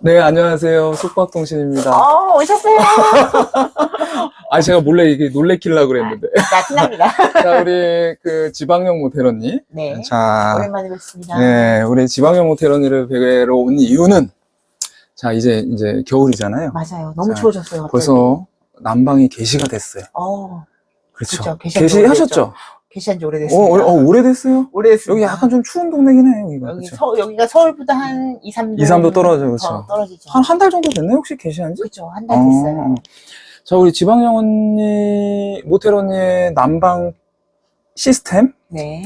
네, 안녕하세요. 속박통신입니다. 오셨어요. 제가 몰래 이게 놀래키려고 그랬는데. 짜증납니다. 자, 우리 그 지방령 모텔 언니. 네. 자, 오랜만에 뵙습니다. 네, 우리 지방령 모텔 언니를 뵈러 온 이유는, 자, 이제 겨울이잖아요. 맞아요. 너무 자, 추워졌어요. 갑자기. 벌써 난방이 개시가 됐어요. 그렇죠. 그렇죠. 개시한 개시하셨죠? 지 오래됐습니다. 오래됐어요? 오래됐습니다. 여기 약간 좀 추운 동네긴 해요, 여기가. 여기 그쵸? 여기가 서울보다 한 2, 3도 2, 3도 떨어져, 그렇죠. 떨어지죠. 한 달 정도 됐나요, 혹시 개시한 지? 그렇죠. 한 달 됐어요. 자, 우리 지방령 언니, 모텔 언니의 난방 시스템? 네.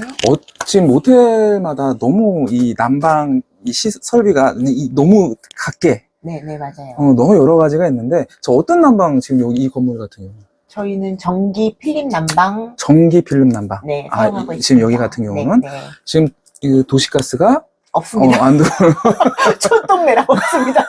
지금 모텔마다 너무 이 난방 설비가 너무 각게, 네, 맞아요. 너무 여러 가지가 있는데, 저 어떤 난방 지금 여기 이 건물 같은 경우? 저희는 전기 필름 난방 전기 필름 난방. 네, 사용하고 있습니다. 지금 여기 같은 경우는 네. 지금 이 도시가스가 없습니다. 안 들어. 촌동네라 없습니다.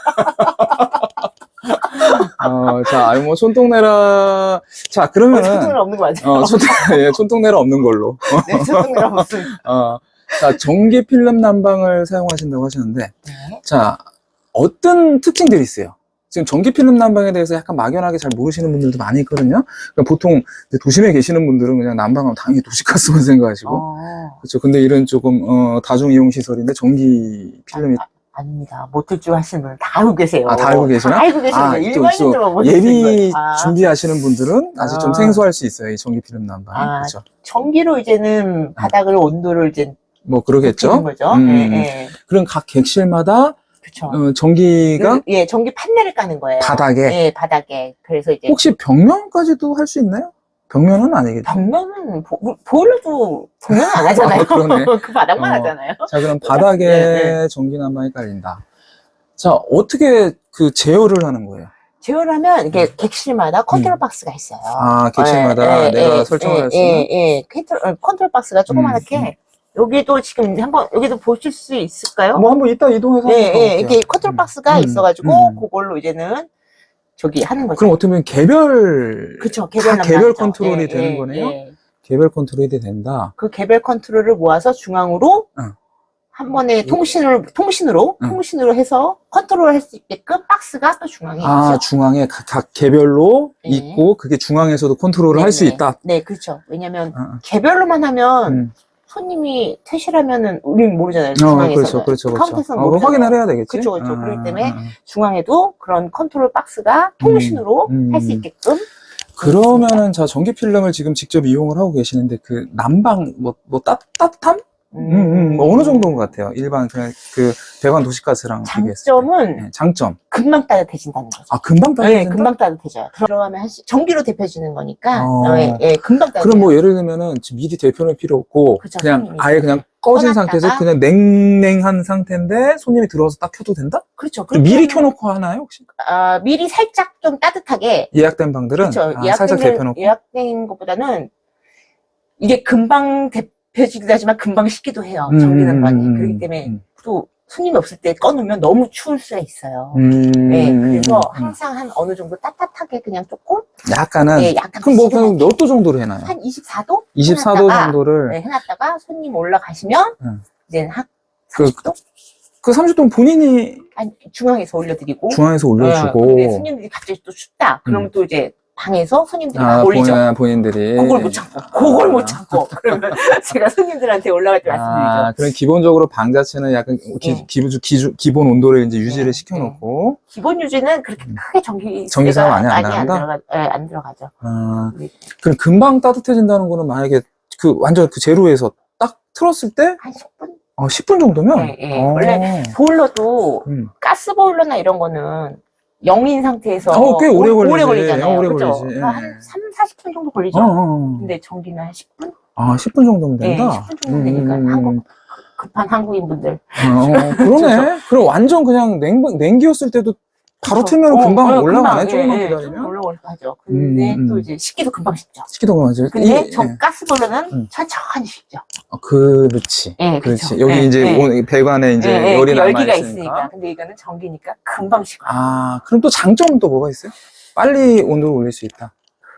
자, 뭐 촌동네라. 자, 그러면은 촌동네라 없는 거 맞아요? 촌동네라 없는 걸로. 네, 촌동네라 없습니다. 자, 전기 필름 난방을 사용하신다고 하셨는데, 네. 자, 어떤 특징들이 있어요? 지금 전기 필름 난방에 대해서 약간 막연하게 잘 모르시는 분들도 많이 있거든요. 그러니까 보통 도심에 계시는 분들은 그냥 난방하면 당연히 도시가스만 생각하시고, 그렇죠. 근데 이런 조금 다중 이용 시설인데 전기 필름이 아닙니다. 모텔주 하시는 분은 다 알고 계세요. 다 알고 계시나? 다 알고 계시는 일반인들만 모르시는 예비 거예요. 준비하시는 분들은 아직 좀 생소할 수 있어요. 이 전기 필름 난방. 그렇죠. 전기로 이제는 바닥을 온도를 이제 뭐 그러겠죠. 거죠. 그럼 각 객실마다 그렇죠. 전기가 전기 판넬을 까는 거예요. 바닥에. 네, 바닥에. 그래서 이제 혹시 벽면까지도 할 수 있나요? 벽면은 아니겠죠. 벽면은 보일러도 벽면은 안 하잖아요. 그러네. 그 바닥만 하잖아요. 자, 그럼 바닥에 전기 난방이 깔린다. 자, 어떻게 그 제어를 하는 거예요? 제어를 하면 이렇게 객실마다 컨트롤 박스가 있어요. 객실마다 내가 설정을 할 수 있는? 컨트롤 박스가 조그맣게 여기도 지금 여기도 보실 수 있을까요? 뭐 한번 이따 이동해서 이렇게 컨트롤 박스가 있어가지고 그걸로 이제는 저기 하는 거죠. 그럼 어떻게 보면 개별 개별 컨트롤이 되는 거네요. 개별 컨트롤이 돼된다. 그 개별 컨트롤을 모아서 중앙으로 한 번에 통신으로 해서 컨트롤 할 수 있게끔 박스가 또 중앙에 있죠. 중앙에 각 개별로 있고 그게 중앙에서도 컨트롤을 할 수 있다. 네, 그렇죠. 왜냐면 개별로만 하면 손님이 퇴실하면은 우리는 모르잖아요. 중앙에서. 그렇죠. 카운터에서는 확인을 해야 되겠지. 그렇죠. 그렇기 때문에 중앙에도 그런 컨트롤 박스가 통신으로 할 수 있게끔. 그러면은 자, 전기 필름을 지금 직접 이용을 하고 계시는데 그 난방 따뜻함? 어느 정도인 것 같아요? 일반 그 배관 도시가스랑 비교했을 때. 장점. 금방 따뜻해진다는 거죠. 금방 따뜻해진다? 네, 금방 따뜻해져요. 들어가면 전기로 데펴주는 거니까 금방 따뜻해져요. 그럼 뭐 예를 들면은 미리 데펴낼 필요 없고 그렇죠, 그냥 아예 그냥 꺼진 상태에서 그냥 냉랭한 상태인데 손님이 들어와서 딱 켜도 된다? 그렇죠. 미리 켜놓고 하나요 혹시? 미리 살짝 좀 따뜻하게 예약된 방들은 그렇죠. 살짝 데펴놓고 예약된 것보다는 이게 금방 데펴지기도 하지만 금방 식기도 해요. 전기는 많이. 그렇기 때문에 또 손님이 없을 때 꺼놓으면 너무 추울 수가 있어요. 네, 그래서 항상 한 어느 정도 따뜻하게 그냥 조금 약간은 약간 그럼 뭐 그냥 몇 도 정도로 해놔요? 한 24도? 24도 정도를 해놨다가 손님 올라가시면 이제 한 30도? 그 30도는 본인이 중앙에서 올려드리고 올려주고 근데 손님들이 갑자기 또 춥다 그러면 또 이제 방에서 손님들이 올리죠. 본인들이 그걸 못 참고 그러면 제가 손님들한테 올라갈 때 말씀드리죠. 그럼 기본적으로 방 자체는 약간 기본 온도를 이제 유지를 시켜놓고 기본 유지는 그렇게 크게 전기세가 많이 안 들어가죠. 그럼 금방 따뜻해진다는 거는 만약에 완전 제로에서 딱 틀었을 때 한 10분? 10분 정도면? 원래 보일러도 가스 보일러나 이런 거는 0인 상태에서 꽤 오래 걸리잖아요. 그렇죠? 걸리지. 한 3, 40분 정도 걸리죠. 근데 전기는 한 10분? 10분 정도면 된다? 10분 정도 되니까 급한 한국인분들. 그러네. 그럼 완전 그냥 냉기였을 때도 바로 틀면 금방 올라가네, 조금만 기다리면. 올라가죠. 근데 또 이제 식기도 금방 식죠. 식기도 금방 식죠. 근데 가스보일러는 천천히 식죠. 그렇지. 그렇지. 그쵸. 여기 이제 배관에 이제 열이 열기가 있으니까. 근데 이거는 전기니까 금방 식어요. 그럼 또 장점은 또 뭐가 있어요? 빨리 온도를 올릴 수 있다.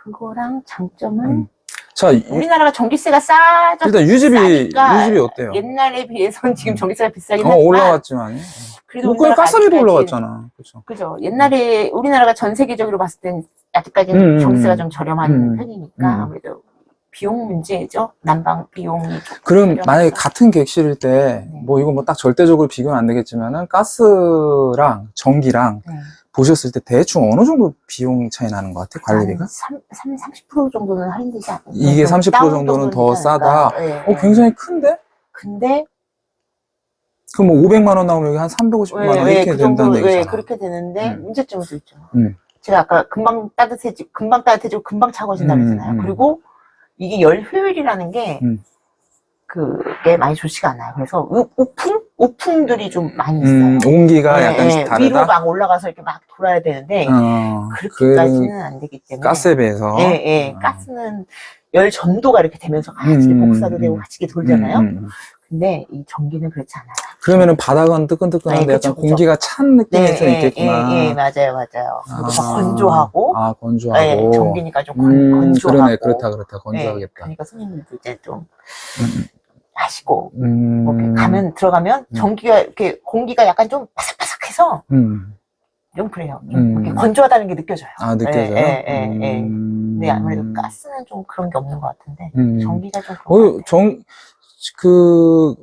그거랑 장점은 자, 우리나라가 전기세가 싸니까 일단 유지비 어때요? 옛날에 비해서는 지금 전기세가 비싸긴 하지만 올라왔지만 그래도 뭐, 그 우리나라가 가스비도 아직까지- 올라갔잖아. 그죠. 그죠. 옛날에 우리나라가 전 세계적으로 봤을 땐 아직까지는 전기세가 좀 저렴한 편이니까 아무래도 비용 문제죠. 난방 비용이 조금 그럼 저렴하죠. 만약에 같은 객실일 때, 네. 뭐 이거 뭐 딱 절대적으로 비교는 안 되겠지만은 가스랑 전기랑 네. 보셨을 때 대충 어느 정도 비용 차이 나는 것 같아? 관리비가? 한 30% 정도는 할인되지 않을까? 이게 30% 정도는 더 싸다? 네, 굉장히 큰데? 근데 그럼 뭐 500만 원 나오면 여기 한 350만 원 이렇게 그 된다는 정도, 얘기잖아. 그렇게 되는데 문제점도 있죠. 제가 아까 금방 따뜻해지고 금방 차가워진다고 했잖아요. 그리고 이게 열 효율이라는 게 그게 많이 좋지가 않아요. 그래서 우풍들이 좀 많이 있어요. 온기가 약간씩 다르다? 위로 막 올라가서 이렇게 막 돌아야 되는데 그렇게까지는 안 되기 때문에 가스에 비해서 가스는 열 전도가 이렇게 되면서 같이 복사도 되고 같이 이렇게 돌잖아요. 근데 이 전기는 그렇지 않아요. 그러면 바닥은 뜨끈뜨끈한데 네, 약간 그쵸. 공기가 찬 느낌이 좀 있겠구나. 맞아요. 그리고 더 건조하고 건조하고. 전기니까 좀 건조하고. 그러네, 그렇다. 건조하겠다. 그러니까 손님들도 이제 좀 하시고 뭐 이렇게 들어가면 전기가 이렇게 공기가 약간 좀 바삭바삭해서 좀 그래요. 좀 이렇게 건조하다는 게 느껴져요. 느껴져요? 근데 아무래도 가스는 좀 그런 게 없는 것 같은데 전기가 좀 그런 것 같아요.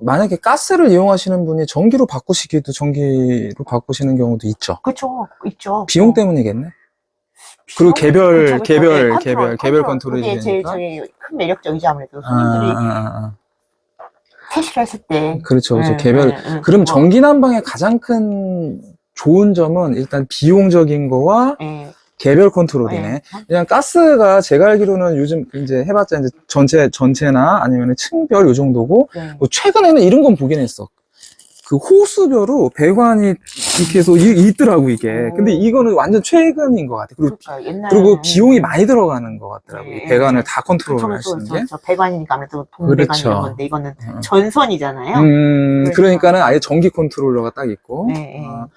만약에 가스를 이용하시는 분이 전기로 바꾸시는 경우도 있죠. 그렇죠, 있죠. 비용 때문이겠네. 그리고 개별 컨트롤이 그게 제일 되니까. 저희 큰 매력적이지 아무래도 손님들이 퇴실을 했을 때. 그렇죠. 그럼 전기 난방의 가장 큰 좋은 점은 일단 비용적인 거와 개별 컨트롤이네. 그냥 가스가 제가 알기로는 요즘 이제 해봤자 이제 전체나 아니면 층별 요 정도고, 뭐 최근에는 이런 건 보긴 했어. 그 호수별로 배관이 이렇게 해서 있더라고, 이게. 근데 이거는 완전 최근인 것 같아. 그리고 비용이 많이 들어가는 것 같더라고. 이 배관을 다 컨트롤을 할 수 있는 게. 그렇죠. 배관이니까 아무래도 동배관이 이런 건데 이거는 전선이잖아요. 그러니까는 아예 전기 컨트롤러가 딱 있고. 그래서.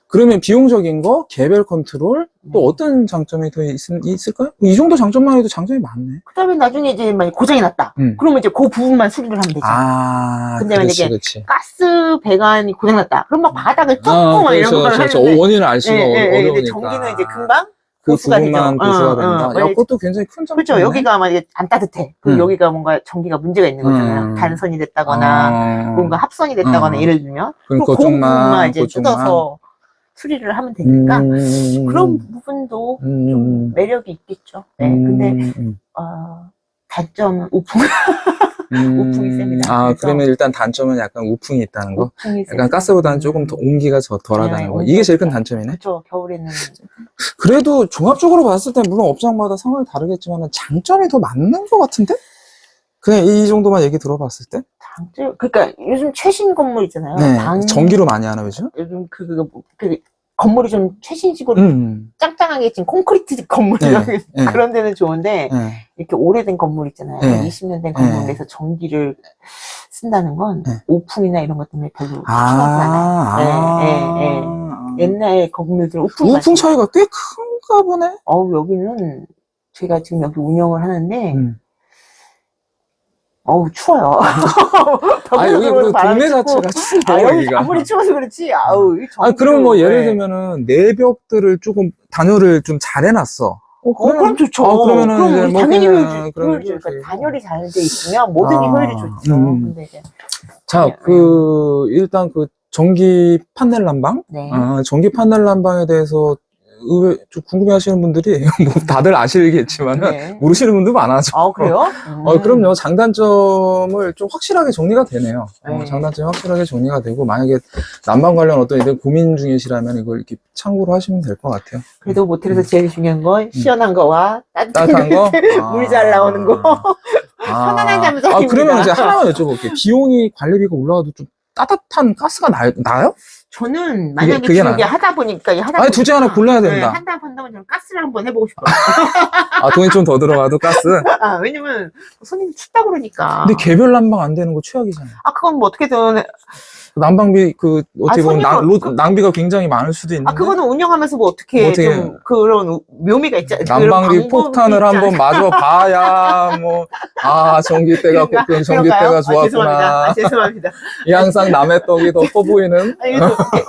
그러면 비용적인 거, 개별 컨트롤, 또 어떤 장점이 더 있을까요? 이 정도 장점만 해도 장점이 많네. 그 다음에 나중에 이제 만약 고장이 났다. 그러면 이제 그 부분만 수리를 하면 되죠. 근데 만약에 가스 배관이 고장났다. 그럼 막 바닥을 쫓고 막 이런 거를 하는데. 원인을 알 수가 어려우니까. 근데 전기는 이제 금방 그 보수가 부분만 되죠. 보수가 된다. 야, 그것도 굉장히 큰 장점이네. 그렇죠. 여기가 만약에 안 따뜻해. 그리고 여기가 뭔가 전기가 문제가 있는 거잖아요. 단선이 됐다거나 뭔가 합선이 됐다거나 예를 들면 그럼 그 부분만 이제 그쪽만. 뜯어서 수리를 하면 되니까 그런 부분도 좀 매력이 있겠죠. 근데 단점 우풍 우풍이 셉니다. 그러면 일단 단점은 약간 우풍이 있다는 거. 우풍이 약간 가스보다는 조금 더 온기가 덜하다는 거. 이게 제일 큰 단점이네. 그렇죠. 겨울에는 그래도 종합적으로 봤을 때 물론 업장마다 상황이 다르겠지만 장점이 더 맞는 것 같은데? 그냥 이 정도만 얘기 들어봤을 때? 그러니까 요즘 최신 건물 있잖아요. 전기로 많이 하나 요즘? 요즘 그 건물이 좀 최신식으로 짱짱하게 지금 콘크리트 건물이라 그런 데는 좋은데 이렇게 오래된 건물 있잖아요. 20년 된 건물에서 전기를 쓴다는 건 오풍이나 이런 것 때문에 별로 필요하지 않아요. 옛날 건물들 우풍 차이가 꽤 큰가 보네. 여기는 제가 지금 여기 운영을 하는데 추워요. 여기 그 동네 자체가 추워, 여기가. 아무리 추워서 그렇지, 그럼 뭐 예를 들면은, 내벽들을 조금, 단열을 좀 잘 해놨어. 그럼 좋죠. 그러면은 이제 뭐 당연히 효율이 좋죠. 그러니까 단열이 잘 돼 있으면 모든 게 효율이 좋죠. 근데 이제. 일단 전기 판넬 난방? 전기 판넬 난방에 대해서 좀 궁금해 하시는 분들이, 뭐 다들 아시겠지만은, 모르시는 분도 많아서. 그래요? 그럼요. 장단점을 좀 확실하게 정리가 되네요. 장단점이 확실하게 정리가 되고, 만약에 난방 관련 어떤 이런 고민 중이시라면 이걸 이렇게 참고로 하시면 될 것 같아요. 그래도 모텔에서 제일 중요한 건 시원한 거와 따뜻한 거? 물이 잘 나오는 거. 편안한 잠자리입니다. 그러면 이제 하나만 여쭤볼게요. 비용이 관리비가 올라가도 좀 따뜻한 가스가 나요? 저는 만약에 지금 하다 보니까 둘 중에 하나 골라야 된다. 한다면 저는 가스를 한번 해보고 싶어요. 돈이 좀 더 들어가도 가스? 왜냐면 손님이 춥다 그러니까. 근데 개별 난방 안 되는 거 최악이잖아요. 그건 뭐 어떻게든 난방비 어떻게 보면 낭비가 굉장히 많을 수도 있는데. 그거는 운영하면서 뭐 어떻게 좀 그런 묘미가 있잖아요. 난방비 폭탄을 한번 맞아 봐야 전기대가 좋았구나. 죄송합니다. 이 항상 남의 떡이 더 커 보이는.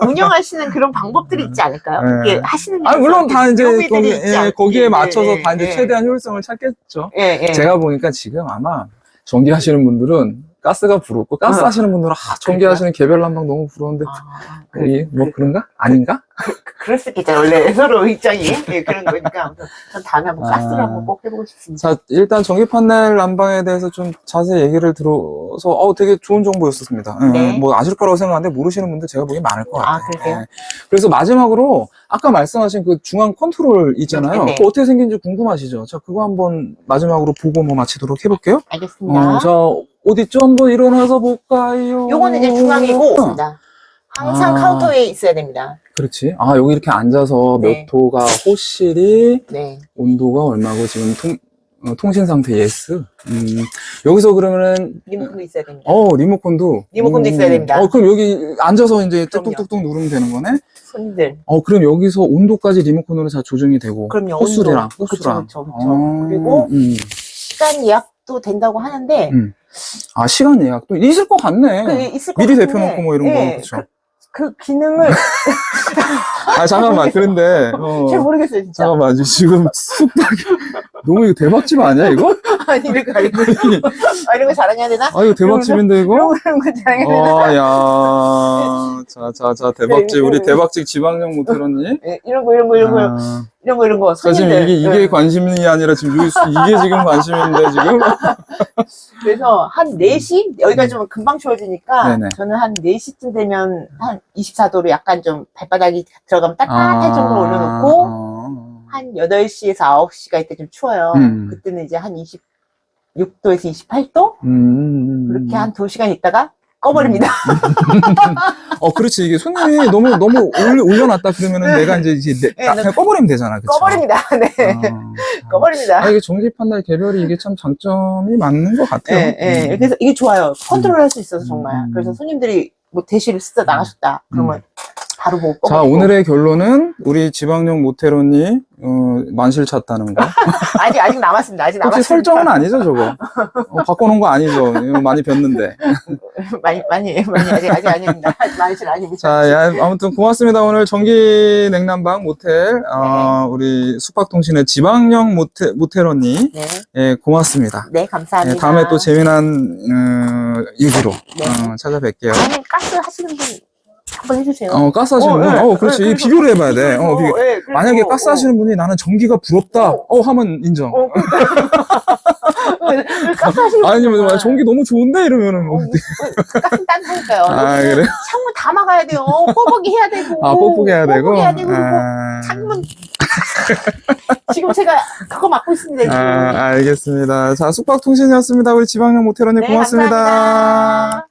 운영하시는 그런 방법들이 있지 않을까요? 네. 이게 하시는 아, 물론 다 이제 묘미들이 거기, 있지 예, 않- 거기에 예, 맞춰서 예, 다 이제 예. 최대한 효율성을 찾겠죠. 예, 예. 제가 보니까 지금 아마 전기 하시는 분들은 가스가 부럽고 가스 하시는 분들은 전기 그래요? 하시는 개별 난방 너무 부러운데 아, 이게 뭐 그런가? 아닌가? 그럴 수 있겠죠. 원래 서로 입장이 예, 그런 거니까. 아무튼 전 다음에 한번 가스를 한번 꼭 해보고 싶습니다. 자, 일단 전기 판넬 난방에 대해서 좀 자세히 얘기를 들어서 되게 좋은 정보였었습니다. 네. 뭐 아실 거라고 생각하는데 모르시는 분들 제가 보기엔 많을 것 같아요. 아, 그러세요? 그래서 마지막으로 아까 말씀하신 그 중앙 컨트롤 있잖아요. 네. 그거 어떻게 생긴지 궁금하시죠? 자, 그거 한번 마지막으로 보고 뭐 마치도록 해볼게요. 알겠습니다. 자, 어디 좀 한번 일어나서 볼까요? 요거는 이제 중앙이고 있습니다. 항상 아. 카운터에 있어야 됩니다. 그렇지. 아, 여기 이렇게 앉아서 네. 몇 호가 호실이, 네. 온도가 얼마고, 지금 통신 상태 예스. 여기서 그러면은, 리모컨도 있어야 됩니다. 리모컨도. 리모컨도 있어야 됩니다. 그럼 여기 앉아서 이제 그럼요. 뚝뚝뚝뚝 누르면 되는 거네? 손님들. 그럼 여기서 온도까지 리모컨으로 다 조정이 되고. 그럼요. 호수랑, 온도. 호수랑. 그쵸, 그쵸, 그쵸. 그리고 시간 예약도 된다고 하는데, 시간 예약도 있을 것 같네. 그 있을 것 미리 같은데, 대표놓고 뭐 이런 예, 거. 그쵸. 그 기능을 잠깐만. 그런데, 잘 모르겠어요, 진짜. 잠깐만. 지금 쑥닭이 너무 이거 대박집 아니야, 이거? 아니, 이런 거 알고. 이런 거 자랑해야 되나? 이거 대박집인데, 이거? 이런 거 자랑해야 되나? 야. 자, 대박집. 우리 대박집 지방령 모텔언니? 예, 이런 거. 이런 거. 자, 지금 손님들. 이게 예. 관심이 아니라 지금 이게 지금 관심인데, 지금? 그래서 한 4시? 여기가 좀 금방 추워지니까 네네. 저는 한 4시쯤 되면 한 24도로 약간 좀 발바닥이 들어가면 따뜻할 정도로 올려놓고 한 8시에서 9시가 이때 좀 추워요. 그때는 이제 한 26도에서 28도? 그렇게 한 2시간 있다가 꺼버립니다. 그렇지. 이게 손님이 너무 올려놨다 그러면은 내가 이제 그냥 꺼버리면 되잖아. 그쵸? 꺼버립니다. 네. 꺼버립니다. 이게 전기 판넬 개별이 이게 참 장점이 맞는 것 같아요. 예. 그래서 이게 좋아요. 컨트롤 할 수 있어서 정말. 그래서 손님들이 뭐 대시를 쓰다 나가셨다. 그러면 바로 뭐 자, 꺼버리고. 오늘의 결론은 우리 지방령 모텔언니 만실 찼다는 거. 아직 남았습니다. 아직 혹시 남았습니다. 설정은 아니죠, 저거? 바꿔놓은 거 아니죠? 이거 많이 뵀는데. 많이 아직 아닙니다. 만실 아닙니다. 자, 아무튼 고맙습니다. 오늘 전기 냉난방 모텔, 우리 숙박통신의 지방령 모텔언니. 네. 예, 고맙습니다. 네, 감사합니다. 예, 다음에 또 재미난, 얘기로, 네. 찾아뵐게요. 다음에 가스 하시는 분 한번 해주세요. 가스 하시는 분? 네. 그렇지. 네, 비교를 해봐야 돼. 네, 그래서, 만약에 가스 하시는 분이 나는 전기가 부럽다. 하면 인정. 가스 하시는 분. 아니면 전기 너무 좋은데? 이러면은. 가스 딴하니까요. 그래? 창문 다 막아야 돼요. 뽀뽀기 해야 되고. 뽀뽀기 해야 되고? 뽀뽀기 해야 되고. 그리고 창문. 지금 제가 그거 맡고 있습니다. 지금. 알겠습니다. 자, 숙박통신이었습니다. 우리 지방령 모텔언니 네, 고맙습니다. 감사합니다.